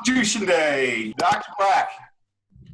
Constitution Day, Dr. Black.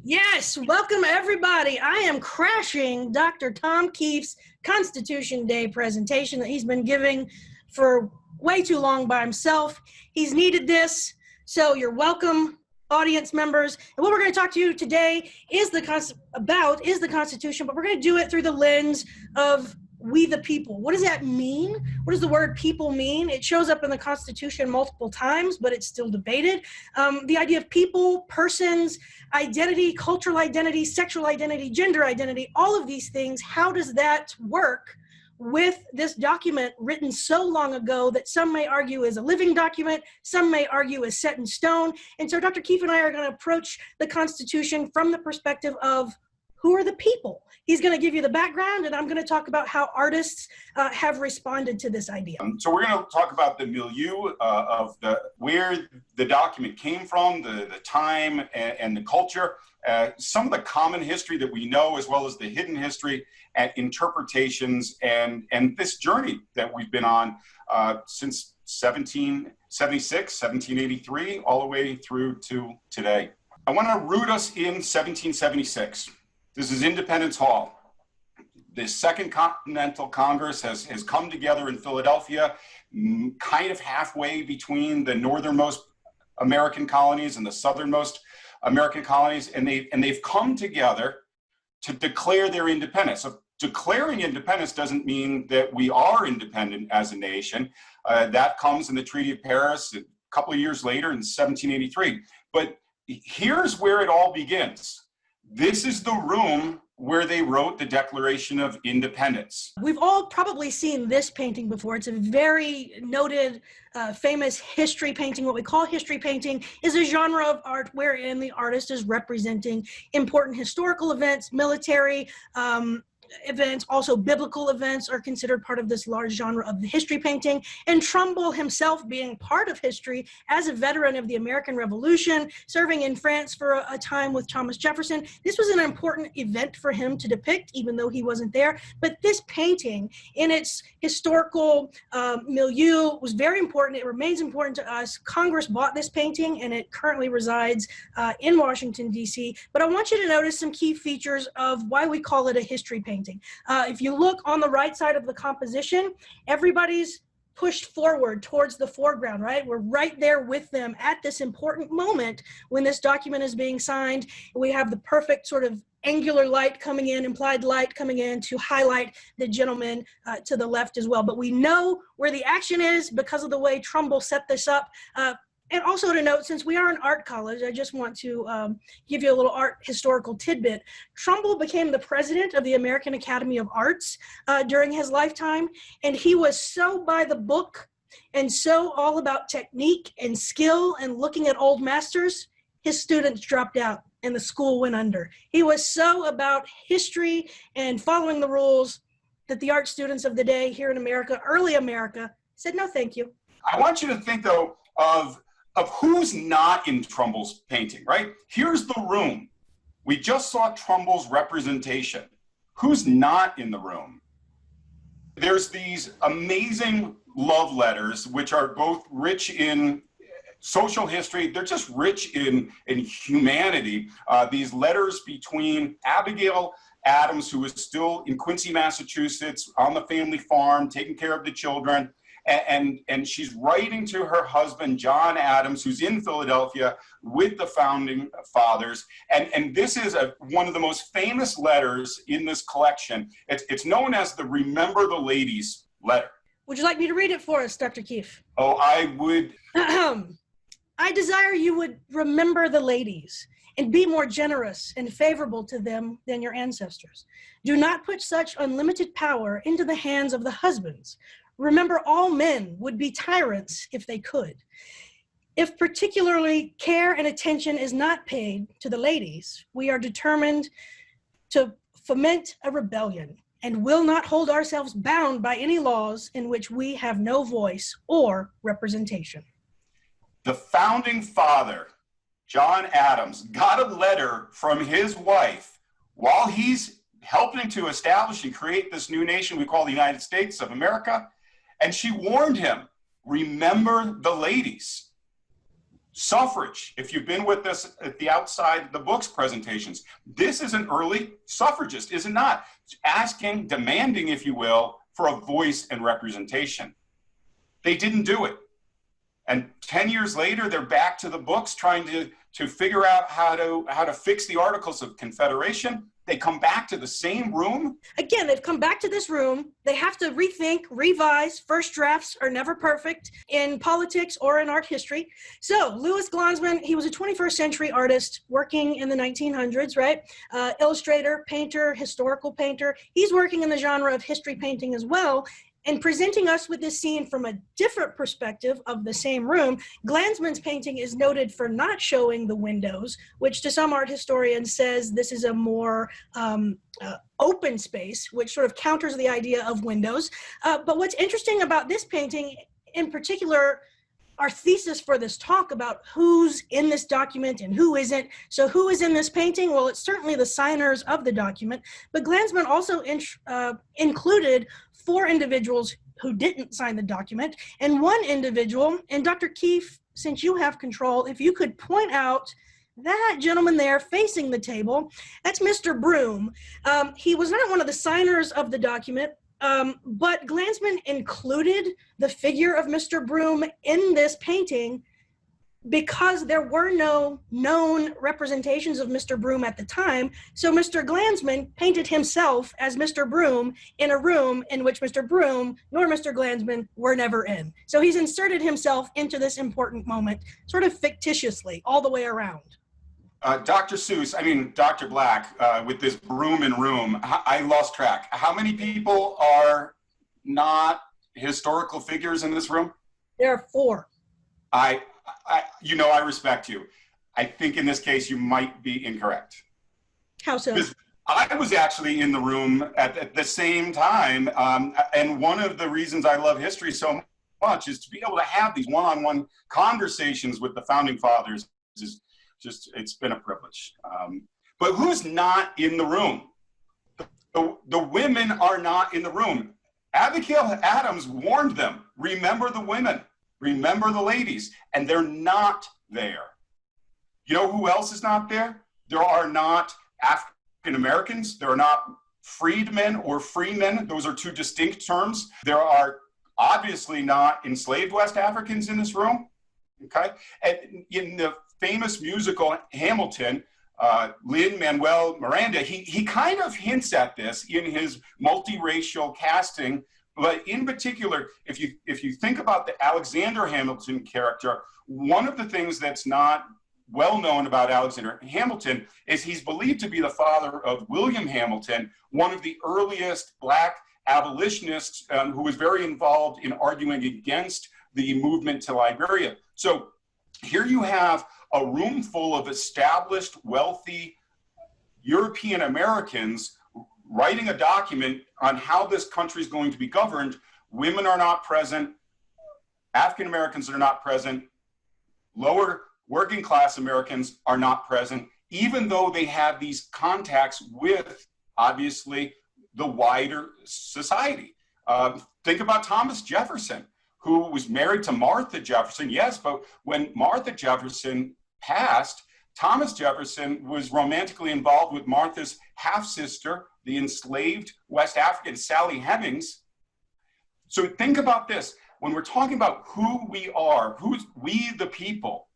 Yes, welcome everybody. I am crashing Dr. Tom Keefe's Constitution Day presentation that he's been giving for way too long by himself. He's needed this, so you're welcome, audience members. And what we're going to talk to you today is the Constitution, but we're going to do it through the lens of we the people. What does that mean? What does the word people mean? It shows up in the Constitution multiple times, but it's still debated. The idea of people, persons, identity, cultural identity, sexual identity, gender identity, all of these things, how does that work with this document written so long ago that some may argue is a living document, some may argue is set in stone. And so Dr. Keefe and I are going to approach the Constitution from the perspective of who are the people? He's going to give you the background, and I'm going to talk about how artists have responded to this idea. So we're going to talk about the milieu of where the document came from, the time and the culture, some of the common history that we know, as well as the hidden history and interpretations, and this journey that we've been on since 1776, 1783, all the way through to today. I want to root us in 1776. This is Independence Hall. The Second Continental Congress has come together in Philadelphia, kind of halfway between the northernmost American colonies and the southernmost American colonies, and they've come together to declare their independence. So declaring independence doesn't mean that we are independent as a nation. That comes in the Treaty of Paris a couple of years later in 1783. But here's where it all begins. This is the room where they wrote the Declaration of Independence. We've all probably seen this painting before. It's a very noted, famous history painting. What we call history painting is a genre of art wherein the artist is representing important historical events, military events, also biblical events are considered part of this large genre of the history painting. And Trumbull himself being part of history as a veteran of the American Revolution, serving in France for a time with Thomas Jefferson, this was an important event for him to depict, even though he wasn't there. But this painting, in its historical milieu, was very important. It remains important to us. Congress bought this painting, and it currently resides in Washington, D.C. But I want you to notice some key features of why we call it a history painting. If you look on the right side of the composition, everybody's pushed forward towards the foreground, right? We're right there with them at this important moment when this document is being signed. We have the perfect sort of angular light coming in, implied light coming in to highlight the gentleman to the left as well. But we know where the action is because of the way Trumbull set this up. And also to note, since we are an art college, I just want to give you a little art historical tidbit. Trumbull became the president of the American Academy of Arts during his lifetime, and he was so by the book and so all about technique and skill and looking at old masters, his students dropped out and the school went under. He was so about history and following the rules that the art students of the day here in America, early America, said no thank you. I want you to think, though, of who's not in Trumbull's painting, right? Here's the room. We just saw Trumbull's representation. Who's not in the room? There's these amazing love letters, which are both rich in social history. They're just rich in humanity. These letters between Abigail Adams, who is still in Quincy, Massachusetts, on the family farm, taking care of the children, and she's writing to her husband, John Adams, who's in Philadelphia with the founding fathers. And this is one of the most famous letters in this collection. It's known as the Remember the Ladies letter. Would you like me to read it for us, Dr. Keefe? Oh, I would. I desire you would remember the ladies and be more generous and favorable to them than your ancestors. Do not put such unlimited power into the hands of the husbands. Remember, all men would be tyrants if they could. If particularly care and attention is not paid to the ladies, we are determined to foment a rebellion and will not hold ourselves bound by any laws in which we have no voice or representation. The founding father, John Adams, got a letter from his wife while he's helping to establish and create this new nation we call the United States of America. And she warned him, remember the ladies. Suffrage, if you've been with us at the outside the books presentations, this is an early suffragist, is it not? Asking, demanding, if you will, for a voice and representation. They didn't do it. And 10 years later, they're back to the books trying to figure out how to fix the Articles of Confederation. They come back to the same room. Again, they've come back to this room. They have to rethink, revise. First drafts are never perfect in politics or in art history. So Louis Glanzmann, he was a 21st century artist working in the 1900s, right? Illustrator, painter, historical painter. He's working in the genre of history painting as well. And presenting us with this scene from a different perspective of the same room, Glanzmann's painting is noted for not showing the windows, which to some art historians says this is a more open space, which sort of counters the idea of windows. But what's interesting about this painting, in particular, our thesis for this talk about who's in this document and who isn't. So who is in this painting? Well, it's certainly the signers of the document, but Glanzmann also included 4 individuals who didn't sign the document and 1 individual. And Dr. Keefe, since you have control, if you could point out that gentleman there facing the table, that's Mr. Broome. He was not one of the signers of the document, but Glanzmann included the figure of Mr. Broome in this painting because there were no known representations of Mr. Broome at the time. So Mr. Glanzmann painted himself as Mr. Broome in a room in which Mr. Broome nor Mr. Glanzmann were never in. So he's inserted himself into this important moment, sort of fictitiously, all the way around. Dr. Black, with this Broome in room, I lost track. How many people are not historical figures in this room? There are 4. I respect you. I think in this case, you might be incorrect. How so? I was actually in the room at the same time. And one of the reasons I love history so much is to be able to have these one-on-one conversations with the founding fathers. It's been a privilege. But who's not in the room? The women are not in the room. Abigail Adams warned them, remember the women, remember the ladies, and they're not there. You know who else is not there? There are not African Americans. There are not freedmen or freemen. Those are 2 distinct terms. There are obviously not enslaved West Africans in this room. Okay? And in the famous musical Hamilton, Lin-Manuel Miranda, he kind of hints at this in his multiracial casting, but in particular, if you think about the Alexander Hamilton character, one of the things that's not well known about Alexander Hamilton is he's believed to be the father of William Hamilton, one of the earliest Black abolitionists who was very involved in arguing against the movement to Liberia. So here you have a room full of established, wealthy European Americans writing a document on how this country is going to be governed. Women are not present. African Americans are not present. Lower working class Americans are not present, even though they have these contacts with, obviously, the wider society. Think about Thomas Jefferson, who was married to Martha Jefferson. Yes, but when Martha Jefferson passed, Thomas Jefferson was romantically involved with Martha's half-sister, the enslaved West African Sally Hemings. So think about this. When we're talking about who we are, who's we the people,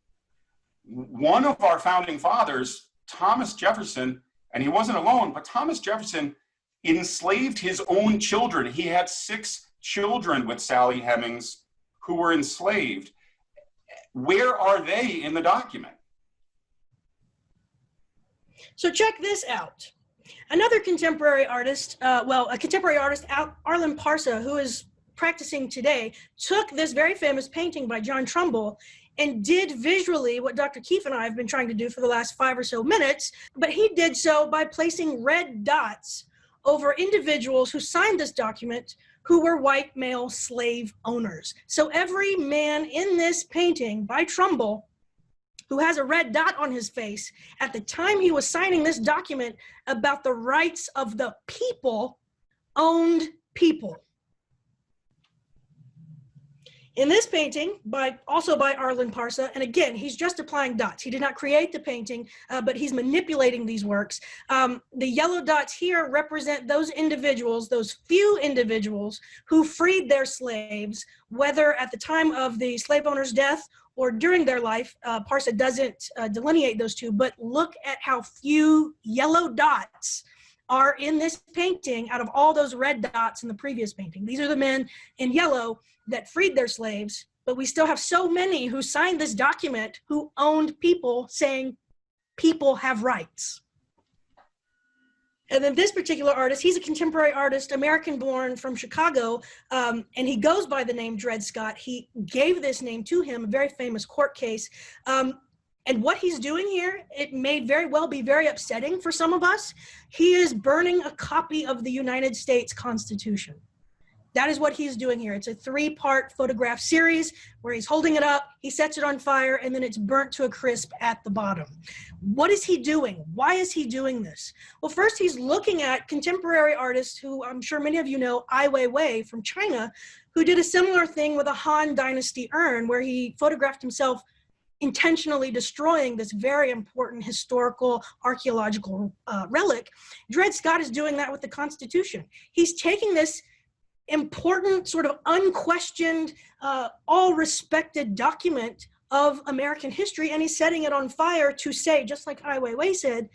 one of our founding fathers, Thomas Jefferson, and he wasn't alone, but Thomas Jefferson enslaved his own children. He had 6 children with Sally Hemings who were enslaved. Where are they in the document? So check this out. Another contemporary artist, Arlen Parsa, who is practicing today, took this very famous painting by John Trumbull and did visually what Dr. Keefe and I have been trying to do for the last 5 or so minutes, but he did so by placing red dots over individuals who signed this document who were white male slave owners. So every man in this painting by Trumbull who has a red dot on his face at the time he was signing this document about the rights of the people owned people. In this painting, also by Arlen Parsa, and again, he's just applying dots. He did not create the painting, but he's manipulating these works. The yellow dots here represent those individuals, those few individuals who freed their slaves, whether at the time of the slave owner's death or during their life. Parsa doesn't delineate those two, but look at how few yellow dots are in this painting out of all those red dots in the previous painting. These are the men in yellow that freed their slaves, but we still have so many who signed this document who owned people, saying people have rights. And then this particular artist, he's a contemporary artist, American-born from Chicago, and he goes by the name Dred Scott. He gave this name to him, a very famous court case. And what he's doing here, it may very well be very upsetting for some of us. He is burning a copy of the United States Constitution. That is what he's doing here. It's a 3-part photograph series where he's holding it up, he sets it on fire, and then it's burnt to a crisp at the bottom. What is he doing? Why is he doing this? Well, first he's looking at contemporary artists who I'm sure many of you know, Ai Weiwei from China, who did a similar thing with a Han Dynasty urn where he photographed himself intentionally destroying this very important historical archaeological relic. Dred Scott is doing that with the Constitution. He's taking this important, sort of unquestioned, all respected document of American history, and he's setting it on fire to say, just like Ai Weiwei said,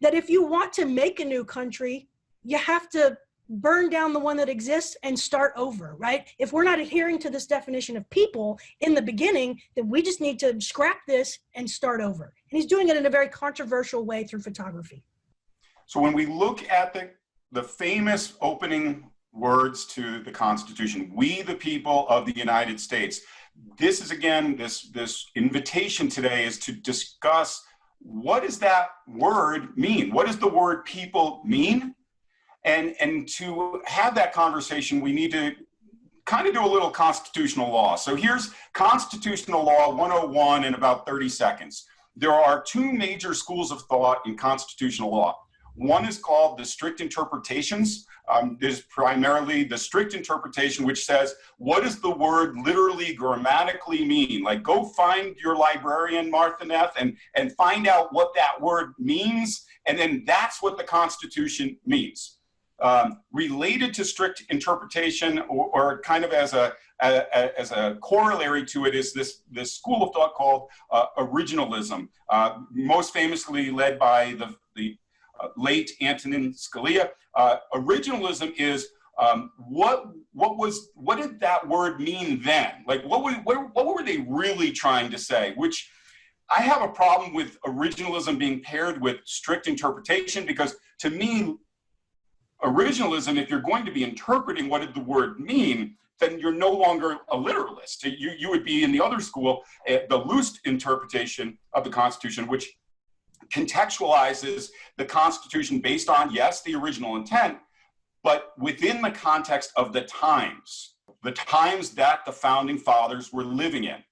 that if you want to make a new country, you have to burn down the one that exists and start over, right? If we're not adhering to this definition of people in the beginning, then we just need to scrap this and start over. And he's doing it in a very controversial way through photography. So when we look at the famous opening words to the Constitution, we the people of the United States, this is again, this invitation today is to discuss, what does that word mean? What does the word people mean? And to have that conversation, we need to kind of do a little constitutional law. So here's Constitutional Law 101 in about 30 seconds. There are 2 major schools of thought in constitutional law. One is called the strict interpretations. There's primarily the strict interpretation, which says, what does the word literally grammatically mean? Like, go find your librarian, Martha Neff, and find out what that word means. And then that's what the Constitution means. Related to strict interpretation, or kind of as a corollary to it, is this school of thought called originalism, most famously led by the late Antonin Scalia. Originalism is what did that word mean then? Like, what were they really trying to say? Which I have a problem with originalism being paired with strict interpretation, because to me, originalism, if you're going to be interpreting what did the word mean, then you're no longer a literalist. You would be in the other school, the loose interpretation of the Constitution, which contextualizes the Constitution based on, yes, the original intent, but within the context of the times that the founding fathers were living in.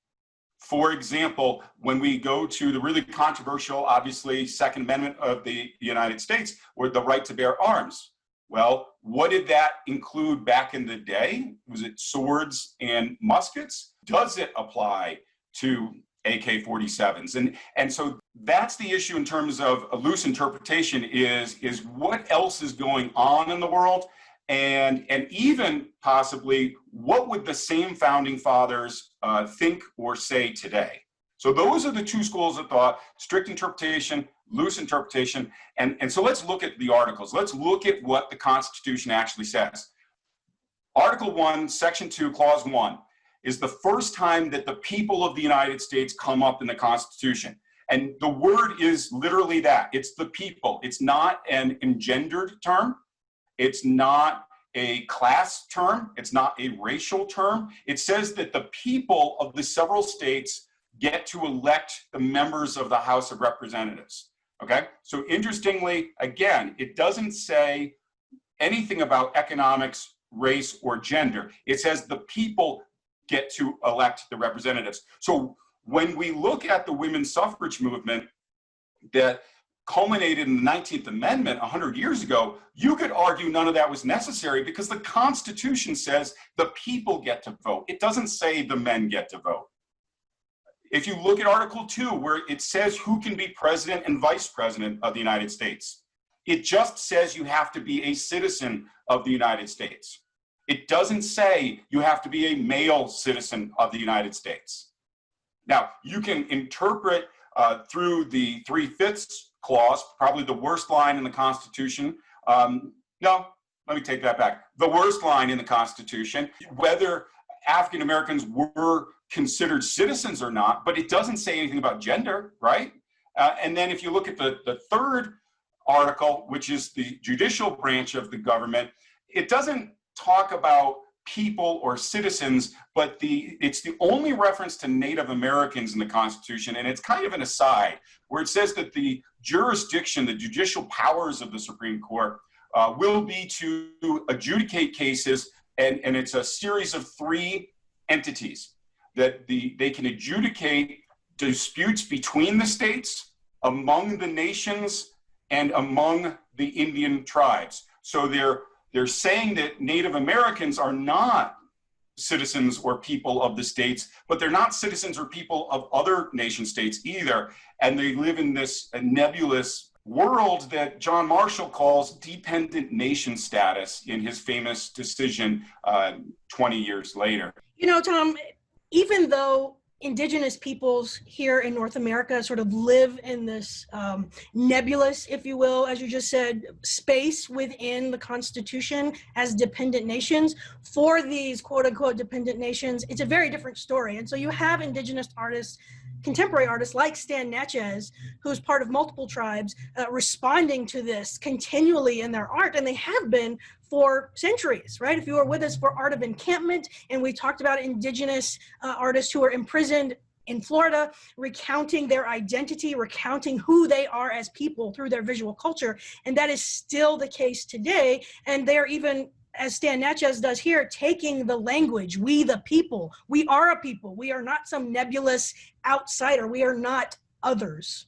For example, when we go to the really controversial, obviously, Second Amendment of the United States, or the right to bear arms. Well, what did that include back in the day? Was it swords and muskets? Does it apply to AK-47s? And so that's the issue in terms of a loose interpretation, is what else is going on in the world, and even possibly what would the same founding fathers think or say today. So those are the 2 schools of thought: strict interpretation, loose interpretation. And so let's look at the articles. Let's look at what the Constitution actually says. Article 1, Section 2, Clause 1 is the first time that the people of the United States come up in the Constitution. And the word is literally that. It's the people. It's not an engendered term. It's not a class term. It's not a racial term. It says that the people of the several states get to elect the members of the House of Representatives. Okay? So interestingly, again, it doesn't say anything about economics, race, or gender. It says the people get to elect the representatives. So when we look at the women's suffrage movement, that culminated in the 19th Amendment 100 years ago, you could argue none of that was necessary because the Constitution says the people get to vote. It doesn't say the men get to vote. If you look at Article 2, where it says who can be president and vice president of the United States, it just says you have to be a citizen of the United States. It doesn't say you have to be a male citizen of the United States. Now, you can interpret through the 3/5 clause, probably the worst line in the Constitution. No, let me take that back. The worst line in the Constitution, whether African Americans were considered citizens or not, but it doesn't say anything about gender, right? And then if you look at the third article, which is the judicial branch of the government, it doesn't talk about people or citizens, but it's the only reference to Native Americans in the Constitution, and it's kind of an aside, where it says that the jurisdiction, the judicial powers of the Supreme Court will be to adjudicate cases, and it's a series of 3 entities that they can adjudicate disputes between the states, among the nations, and among the Indian tribes. So they're saying that Native Americans are not citizens or people of the states, but they're not citizens or people of other nation states either. And they live in this nebulous world that John Marshall calls dependent nation status in his famous decision 20 years later. You know, Tom, even though indigenous peoples here in North America sort of live in this nebulous, if you will, as you just said, space within the Constitution as dependent nations, for these quote unquote dependent nations, it's a very different story. And so you have indigenous artists, contemporary artists like Stan Natchez, who's part of multiple tribes, responding to this continually in their art, and they have been for centuries, right? If you were with us for Art of Encampment, and we talked about indigenous artists who are imprisoned in Florida, recounting their identity, recounting who they are as people through their visual culture, and that is still the case today. And they're even, as Stan Natchez does here, taking the language, we the people, we are a people, we are not some nebulous outsider, we are not others.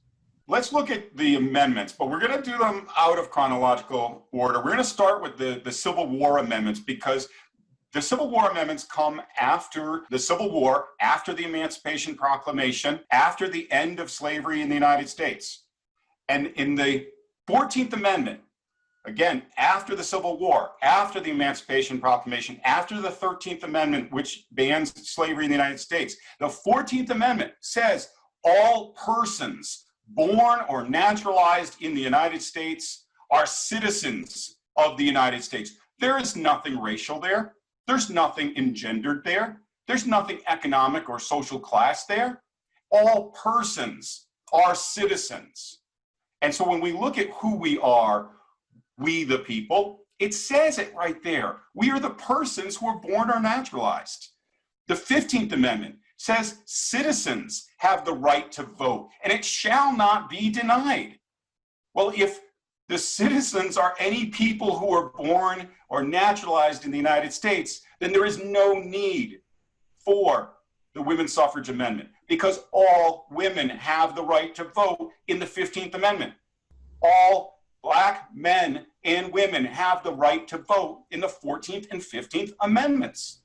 Let's look at the amendments, but we're going to do them out of chronological order. We're going to start with the Civil War amendments, because the Civil War amendments come after the Civil War, after the Emancipation Proclamation, after the end of slavery in the United States. And in the 14th Amendment, again, after the Civil War, after the Emancipation Proclamation, after the 13th Amendment, which bans slavery in the United States, the 14th Amendment says all persons born or naturalized in the United States are citizens of the United States. There is nothing racial there. There's nothing engendered there. There's nothing economic or social class there. All persons are citizens. And so when we look at who we are, we the people, it says it right there. We are the persons who are born or naturalized. The 15th Amendment says citizens have the right to vote, and it shall not be denied. Well, if the citizens are any people who are born or naturalized in the United States, then there is no need for the Women's Suffrage Amendment, because all women have the right to vote in the 15th Amendment. All Black men and women have the right to vote in the 14th and 15th Amendments.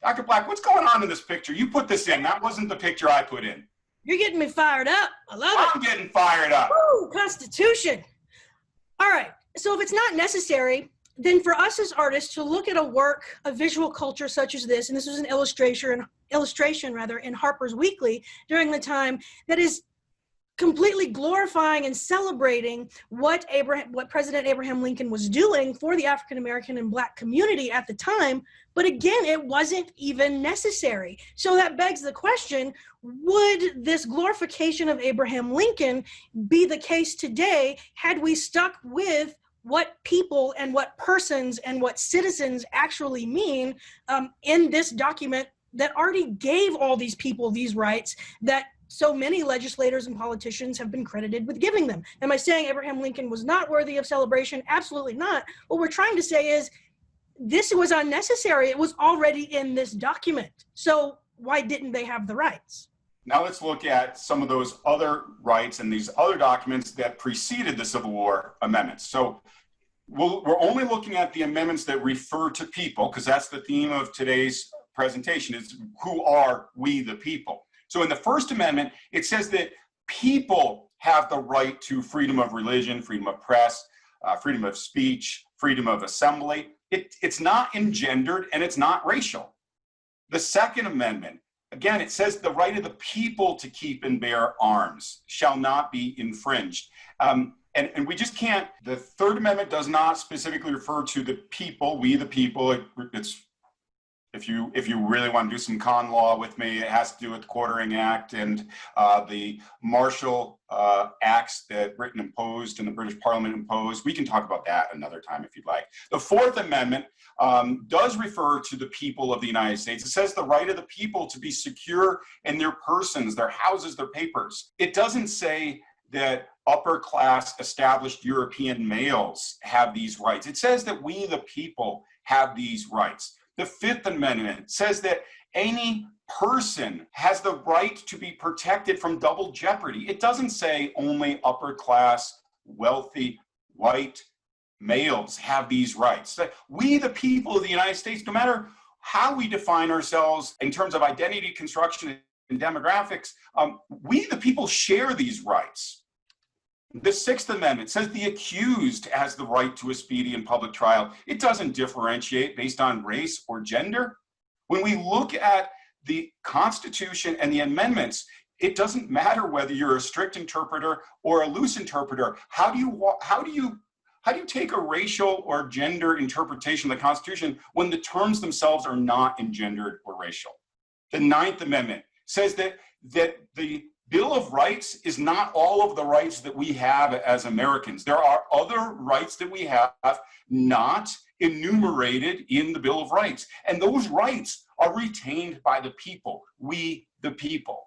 Dr. Black, what's going on in this picture? You put this in. That wasn't the picture I put in. You're getting me fired up. I love it. I'm getting fired up. Woo, Constitution. All right. So if it's not necessary, then for us as artists to look at a work of visual culture such as this, and this was an illustration in Harper's Weekly during the time, that is completely glorifying and celebrating what President Abraham Lincoln was doing for the African American and Black community at the time. But again, it wasn't even necessary. So that begs the question, would this glorification of Abraham Lincoln be the case today had we stuck with what people and what persons and what citizens actually mean in this document that already gave all these people these rights that so many legislators and politicians have been credited with giving them? Am I saying Abraham Lincoln was not worthy of celebration? Absolutely not. What we're trying to say is this was unnecessary. It was already in this document. So why didn't they have the rights? Now let's look at some of those other rights and these other documents that preceded the Civil War amendments. So we're only looking at the amendments that refer to people, because that's the theme of today's presentation, is who are we the people. So in the First Amendment, it says that people have the right to freedom of religion, freedom of press, freedom of speech, freedom of assembly. It's not engendered and it's not racial. The Second Amendment, again, it says the right of the people to keep and bear arms shall not be infringed. And we just can't, the Third Amendment does not specifically refer to the people, we the people. It's, if you really want to do some con law with me, it has to do with the Quartering Act and the Marshall Acts that Britain imposed and the British Parliament imposed. We can talk about that another time if you'd like. The Fourth Amendment does refer to the people of the United States. It says the right of the people to be secure in their persons, their houses, their papers. It doesn't say that upper class established European males have these rights. It says that we the people have these rights. The Fifth Amendment says that any person has the right to be protected from double jeopardy. It doesn't say only upper class, wealthy, white males have these rights. We, the people of the United States, no matter how we define ourselves in terms of identity construction and demographics, we, the people, share these rights. The Sixth Amendment says the accused has the right to a speedy and public trial. It doesn't differentiate based on race or gender. When we look at the Constitution and the amendments, it doesn't matter whether you're a strict interpreter or a loose interpreter. How do you take a racial or gender interpretation of the Constitution when the terms themselves are not engendered or racial? The Ninth Amendment says that the Bill of Rights is not all of the rights that we have as Americans. There are other rights that we have not enumerated in the Bill of Rights. And those rights are retained by the people, we the people.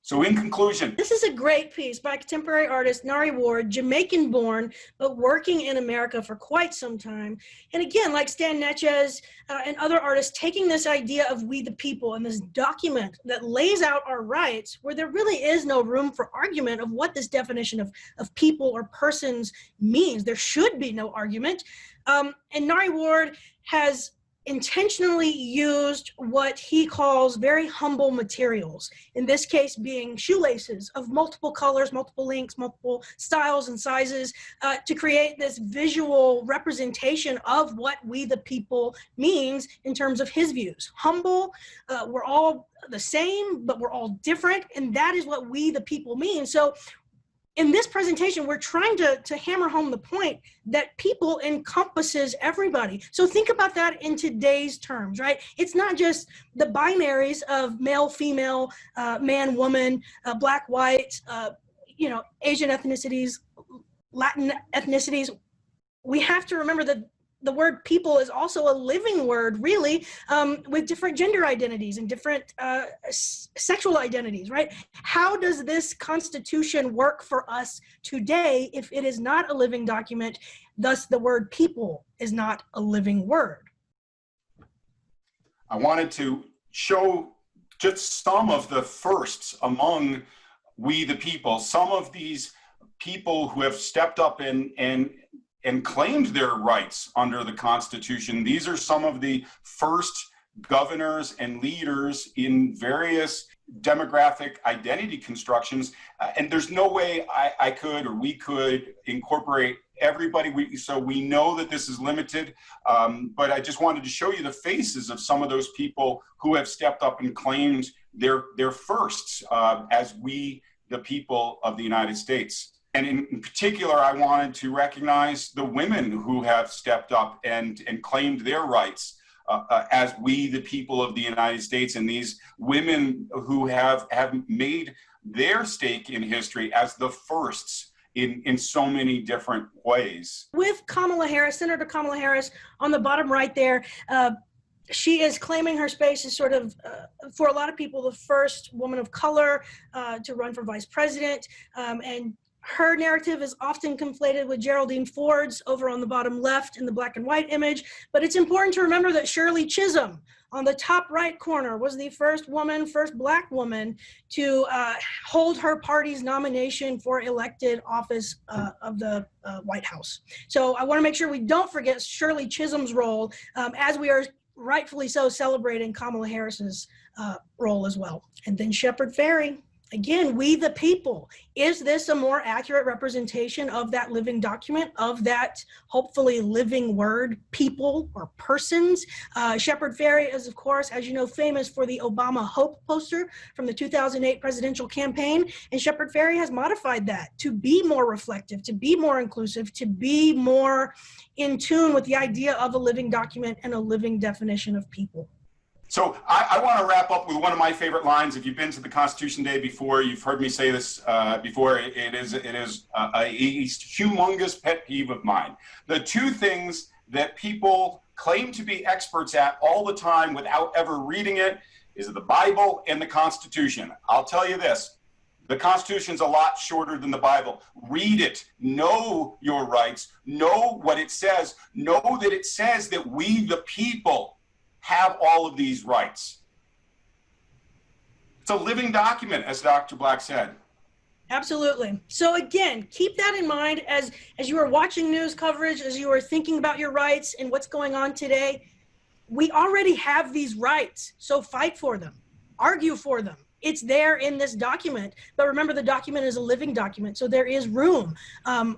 So in conclusion, this is a great piece by contemporary artist Nari Ward, Jamaican born, but working in America for quite some time. And again, like Stan Netjes and other artists, taking this idea of we the people and this document that lays out our rights, where there really is no room for argument of what this definition of people or persons means. There should be no argument. And Nari Ward has intentionally used what he calls very humble materials, in this case being shoelaces of multiple colors, multiple lengths, multiple styles and sizes, to create this visual representation of what we the people means in terms of his views. Humble, we're all the same, but we're all different, and that is what we the people mean. So in this presentation, we're trying to hammer home the point that people encompasses everybody. So think about that in today's terms, right? It's not just the binaries of male, female, man, woman, black, white, Asian ethnicities, Latin ethnicities. We have to remember that the word people is also a living word, really, with different gender identities and different sexual identities, right? How does this Constitution work for us today if it is not a living document? Thus, the word people is not a living word. I wanted to show just some of the firsts among we the people, some of these people who have stepped up and claimed their rights under the Constitution. These are some of the first governors and leaders in various demographic identity constructions. And there's no way I could or we could incorporate everybody. So we know that this is limited, but I just wanted to show you the faces of some of those people who have stepped up and claimed their firsts as we, the people of the United States. And in particular, I wanted to recognize the women who have stepped up and claimed their rights as we, the people of the United States, and these women who have made their stake in history as the firsts in so many different ways. With Kamala Harris, Senator Kamala Harris, on the bottom right there, she is claiming her space as sort of, for a lot of people, the first woman of color to run for vice president. And Her narrative is often conflated with Geraldine Ford's over on the bottom left in the black and white image, but it's important to remember that Shirley Chisholm on the top right corner was the first Black woman to hold her party's nomination for elected office of the White House. So I want to make sure we don't forget Shirley Chisholm's role as we are rightfully so celebrating Kamala Harris's role as well. And then Shepard Fairey. Again, we the people. Is this a more accurate representation of that living document, of that hopefully living word, people or persons? Shepard Fairey is, of course, as you know, famous for the Obama Hope poster from the 2008 presidential campaign. And Shepard Fairey has modified that to be more reflective, to be more inclusive, to be more in tune with the idea of a living document and a living definition of people. So I want to wrap up with one of my favorite lines. If you've been to the Constitution Day before, you've heard me say this before. It is a humongous pet peeve of mine. The two things that people claim to be experts at all the time without ever reading it is the Bible and the Constitution. I'll tell you this. The Constitution's a lot shorter than the Bible. Read it. Know your rights. Know what it says. Know that it says that we, the people, have all of these rights. It's a living document, as Dr. Black said. Absolutely. So again, keep that in mind as you are watching news coverage, as you are thinking about your rights and what's going on today. We already have these rights, so fight for them. Argue for them. It's there in this document. But remember, the document is a living document, so there is room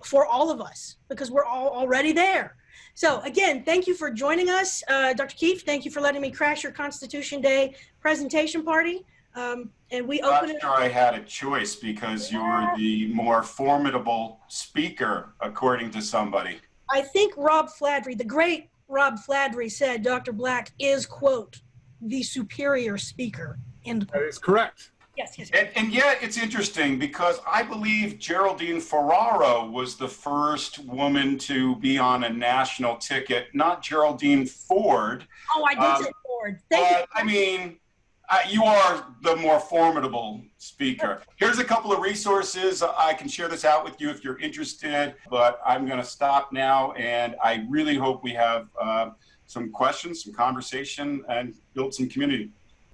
for all of us because we're all already there. So again, thank you for joining us. Dr. Keefe, thank you for letting me crash your Constitution Day presentation party. And we open it. I had a choice because you were the more formidable speaker, according to somebody. I think Rob Fladry, the great Rob Fladry, said Dr. Black is, quote, the superior speaker, end quote. That is correct. Yes, yes. And yet it's interesting because I believe Geraldine Ferraro was the first woman to be on a national ticket, not Geraldine Ford. Oh, I did say Ford. Thank you. I mean, you are the more formidable speaker. Here's a couple of resources. I can share this out with you if you're interested, but I'm going to stop now. And I really hope we have some questions, some conversation, and build some community.